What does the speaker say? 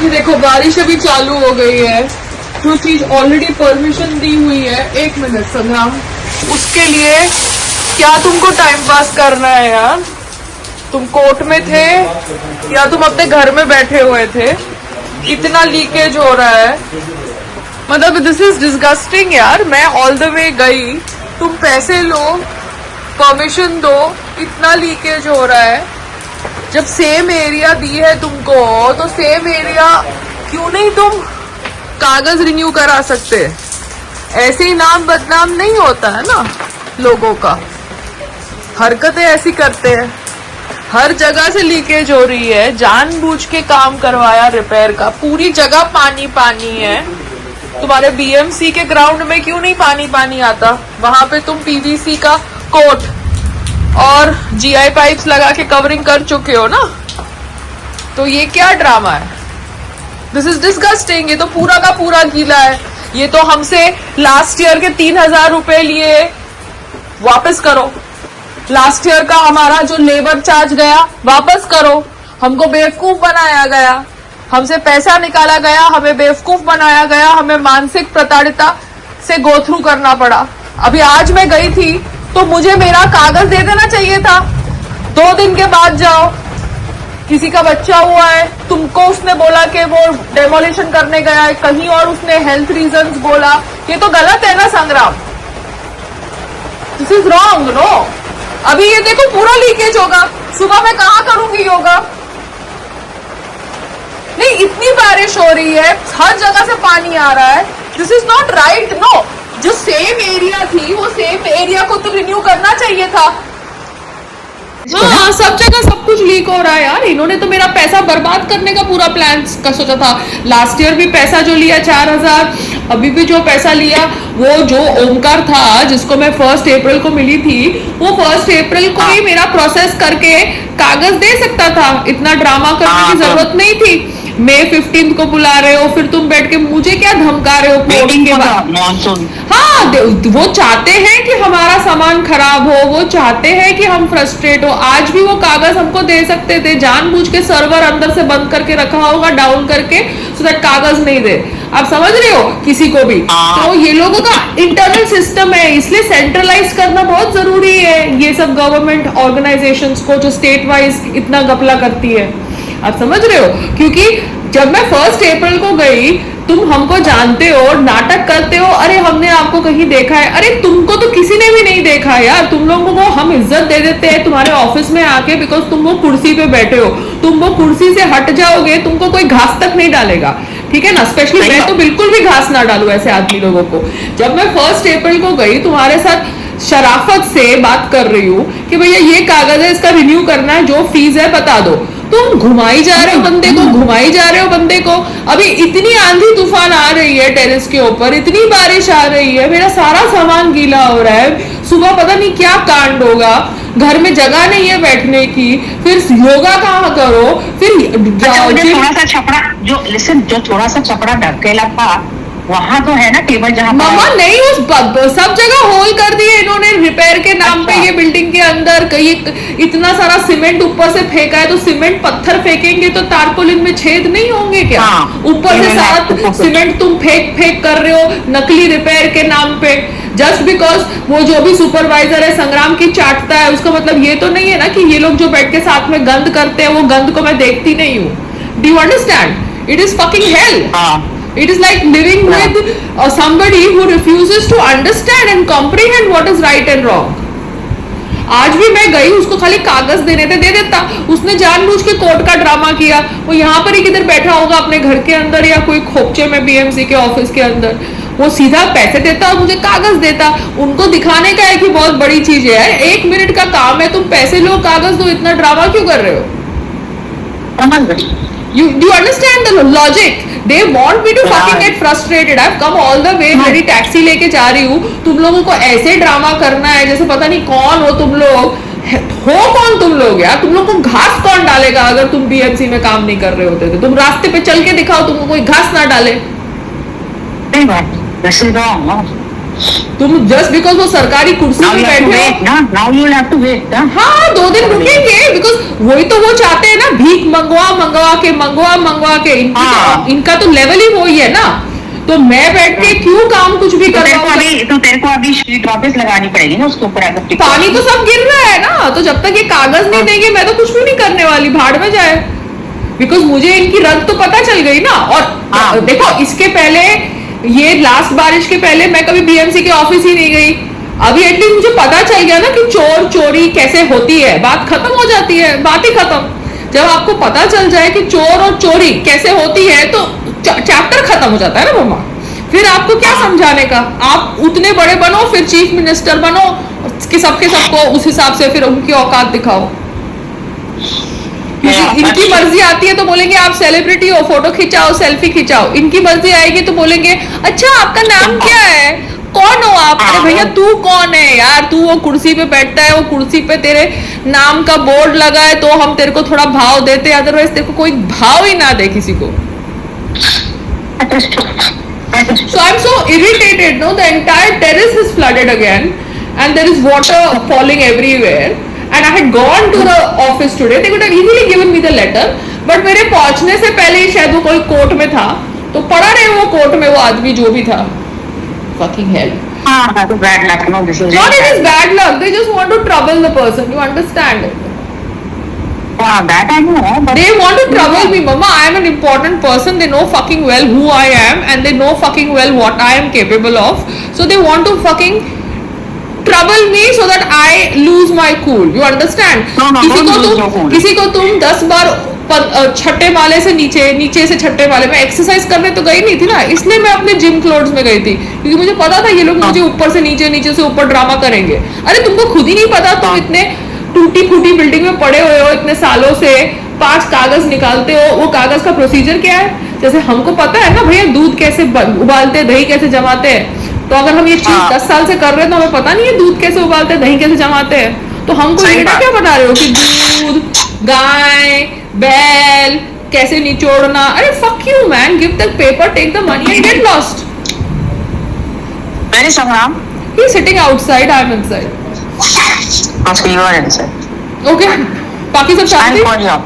ये देखो बारिश अभी चालू हो गई है, जो चीज ऑलरेडी परमिशन दी हुई है। 1 मिनट संग्राम, उसके लिए क्या तुमको टाइम पास करना है यार? तुम कोर्ट में थे या तुम अपने घर में बैठे हुए थे? इतना लीकेज हो रहा है, मतलब दिस इज डिस्गस्टिंग यार। मैं ऑल द वे गई, तुम पैसे लो, परमिशन दो, इतना लीकेज हो रहा है। जब सेम एरिया दी है तुमको, तो सेम एरिया क्यों नहीं तुम कागज रिन्यू करा सकते? ऐसे ही नाम बदनाम नहीं होता है ना लोगों का। हरकतें ऐसी करते हैं, हर जगह से लीकेज हो रही है, जानबूझ के काम करवाया रिपेयर का। पूरी जगह पानी पानी है। तुम्हारे बीएमसी के ग्राउंड में क्यों नहीं पानी पानी आता? वहां पे तुम पीवीसी का कोट और जीआई पाइप्स लगा के कवरिंग कर चुके हो ना। तो ये क्या ड्रामा है? This is disgusting. ये तो पूरा का पूरा गीला है। ये तो हमसे लास्ट ईयर के 3000 रुपए लिए, वापस करो। लास्ट ईयर का हमारा जो लेबर चार्ज गया वापस करो। हमको बेवकूफ बनाया गया, हमसे पैसा निकाला गया, हमें बेवकूफ बनाया गया, हमें मानसिक प्रताड़िता से गो थ्रू करना पड़ा। अभी आज मैं गई थी तो मुझे मेरा कागज दे देना चाहिए था। 2 दिन के बाद जाओ, किसी का बच्चा हुआ है, तुमको उसने बोला कि वो डेमोलिशन करने गया है, कहीं और उसने हेल्थ रीजंस बोला। ये तो गलत है ना Sangram? This is wrong no. अभी ये देखो पूरा लीकेज होगा, सुबह मैं कहाँ करूंगी योगा? नहीं, इतनी बारिश हो रही है, हर जगह से पानी आ रहा है। This is not right no. जो सेम एरिया थी, वो सेम एरिया को तो रिन्यू करना चाहिए था। हाँ, सब जगह सब कुछ लीक हो रहा है यार। इन्होंने तो मेरा पैसा बर्बाद करने का पूरा प्लान का सोचा था। लास्ट ईयर भी पैसा जो लिया 4000, अभी भी जो पैसा लिया, वो जो ओमकार था जिसको मैं 1 अप्रैल को मिली थी, वो 1 अप्रैल को ही मेरा प्रोसेस करके कागज दे सकता था। इतना ड्रामा करने की जरूरत नहीं थी। मई 15 को बुला रहे हो, फिर तुम बैठ के मुझे क्या धमका रहे हो मीटिंग के बाद? हाँ, वो चाहते हैं कि हमारा सामान खराब हो, वो चाहते हैं कि हम फ्रस्ट्रेट हो। आज भी वो कागज हमको दे सकते थे, जानबूझ के सर्वर अंदर से बंद करके रखा होगा, डाउन करके, सो दैट कागज नहीं दे। आप समझ रहे हो किसी को भी? तो ये लोगों का इंटरनल सिस्टम है, इसलिए सेंट्रलाइज करना बहुत जरूरी है ये सब गवर्नमेंट ऑर्गेनाइजेशंस को, जो स्टेट वाइज इतना घपला करती है। आप समझ रहे हो? क्योंकि जब मैं 1 अप्रैल को गई, तुम हमको जानते हो, नाटक करते हो, अरे हमने आपको कहीं देखा है। अरे तुमको तो किसी ने भी नहीं देखा है यार। तुम लोगों को हम इज्जत दे देते हैं तुम्हारे ऑफिस में आके, बिकॉज तुम वो कुर्सी पे बैठे हो। तुम वो कुर्सी से हट जाओगे, तुमको कोई घास तक नहीं डालेगा, ठीक है ना? स्पेशली मैं तो बिल्कुल भी घास ना डालू ऐसे आदमी लोगों को। जब मैं 1 अप्रैल को गई, तुम्हारे साथ शराफत से बात कर रही हूँ कि भैया ये कागज है, इसका रिन्यू करना है, जो फीस है बता दो। तुम घुमाई जा रहे हो बंदे को, घुमाई जा रहे हो बंदे को। अभी इतनी आंधी तूफान आ रही है टेरेस के ऊपर, इतनी बारिश आ रही है, मेरा सारा सामान गीला हो रहा है। सुबह पता नहीं क्या कांड होगा, घर में जगह नहीं है बैठने की, फिर योगा कहाँ करो, फिर थोड़ा सा छपड़ा जो थोड़ा सा छपड़ा ढकेला था, वहाँ तो है ना टेबल जहाँ मामा नहीं, उस सब जगह होल कर दिए इन्होंने रिपेयर के नाम पे। ये बिल्डिंग के अंदर कहीं इतना सारा सीमेंट ऊपर से फेंका है, तो सीमेंट पत्थर फेंकेंगे तो तारपोलिन में छेद नहीं होंगे क्या? ऊपर से सारा सीमेंट तुम फेंक कर रहे हो नकली रिपेयर के नाम पे, जस्ट बिकॉज वो जो भी सुपरवाइजर है संग्राम की चाटता है। उसका मतलब ये तो नहीं है ना कि ये लोग जो बैठ के साथ में गंद करते हैं, वो गंद को मैं देखती नहीं हूँ। Do you understand? It is fucking hell. It is like living with somebody who refuses to understand and comprehend what is right and wrong. आज भी मैं गई, उसको खाली कागज देने थे, दे देता। उसने जानबूझ के कोर्ट का ड्रामा किया। वो यहाँ पर ही किधर बैठा होगा अपने घर के अंदर या कोई खोपचे में बीएमसी के ऑफिस के अंदर। वो सीधा पैसे देता और मुझे कागज देता। उनको दिखाने का है कि बहुत बड़ी चीज है। 1 मिनट का काम है, तुम पैसे लो, कागज दो, इतना ड्रामा क्यों कर रहे हो? You understand the logic? They want me to fucking get frustrated. I've come all the way, मेरी टैक्सी लेके जा रही हूँ। तुम लोगों को ऐसे ड्रामा करना है जैसे पता नहीं कौन हो तुम लोग। हो कौन तुम लोग यार? तुम लोग को घास कौन डालेगा? अगर तुम बीएमसी में काम नहीं कर रहे होते तो तुम रास्ते पे चल के दिखाओ, तुमको कोई घास ना डाले। तुम जस्ट बिकॉज वो सरकारी कुर्सी Now पे you have to बैठे wait, हो। ना? Now you will have to wait, ना? हाँ 2 दिन रुकेंगे, बिकॉज वही तो वो चाहते हैं ना, भीख मंगवा के हाँ। इनका तो लेवल ही वही है ना। तो मैं बैठ के क्यों काम कुछ भी तो करवाऊं? तेरे को अभी शीट वापस लगानी पड़ेगी ना उसके ऊपर, अगर पानी तो सब गिर रहा है ना, तो जब तक ये कागज नहीं देंगे मैं तो कुछ भी नहीं करने वाली, भाड़ में जाए। बिकॉज मुझे इनकी रग तो पता चल गई ना। और हाँ। देखो इसके पहले, ये लास्ट बारिश के पहले मैं कभी बीएमसी के ऑफिस ही नहीं गई। अभी एटलीस्ट मुझे पता चल गया ना कि चोर चोरी कैसे होती है, बात खत्म हो जाती है, बात ही खत्म। जब आपको पता चल जाए कि चोर और चोरी कैसे होती है तो चैप्टर खत्म हो जाता है ना मम्मा। फिर आपको क्या समझाने का, आप उतने बड़े बनो, फिर चीफ मिनिस्टर बनो कि सबको उस हिसाब से फिर उनकी औकात दिखाओ। इनकी मर्जी आती है तो बोलेंगे आप सेलिब्रिटी हो, फोटो खिंचाओ, सेल्फी खिंचाओ। इनकी मर्जी आएगी तो बोलेंगे अच्छा आपका नाम क्या है, कौन हो आप? अरे भैया तू कौन है यार, तू वो कुर्सी पे बैठता है, वो कुर्सी पे तेरे नाम का बोर्ड लगा है तो हम तेरे को थोड़ा भाव देते, अदरवाइज तेरे को कोई भाव ही ना दे किसी को। So I'm so irritated, no? The entire terrace is flooded again, and there is water falling everywhere. And I had gone to the office today. They could have easily given me the letter, but मेरे पहुंचने से पहले ही शायद वो कोई court में था, तो पड़ा रहे वो कोर्ट में वो आदमी जो भी था। Fucking hell. हाँ, तो bad luck, no? This is Not it is bad luck. They just want to trouble the person. You understand? That I know, but They want to trouble me, Mama. I am an important person. They know fucking well who I am, and they know fucking well what I am capable of. So they want to fucking trouble me so that I lose my cool. You understand? No, don't lose your cool. किसी को तुम 10 बार छठे माले से नीचे से छठे माले में exercise करने तो गई नहीं थी ना, इसलिए मैं अपने जिम क्लोथ्स में गई थी, क्योंकि मुझे पता था ये लोग मुझे ऊपर से नीचे से ऊपर ड्रामा करेंगे। अरे तुमको खुद ही नहीं पता, तुम इतने टूटी फूटी बिल्डिंग में पड़े हुए हो इतने सालों से, 5 कागज निकालते हो, वो कागज का प्रोसीजर क्या है? जैसे हमको पता है ना भैया दूध कैसे उबालते हैं, दही कैसे जमाते हैं, तो अगर हम ये चीज 10 साल से कर रहे हैं तो हमें पता नहीं है दूध कैसे उबालते हैं, दही कैसे जमाते हैं। तो हमको ये क्या बता रहे हो कि दूध, गाय, बैल कैसे निचोड़ना? अरे fuck you man, give the paper, take the money and get lost. Where is Sangram? He's sitting outside, I'm inside. Okay, you are inside. Okay, बाकी सब शांति? I'll call you up.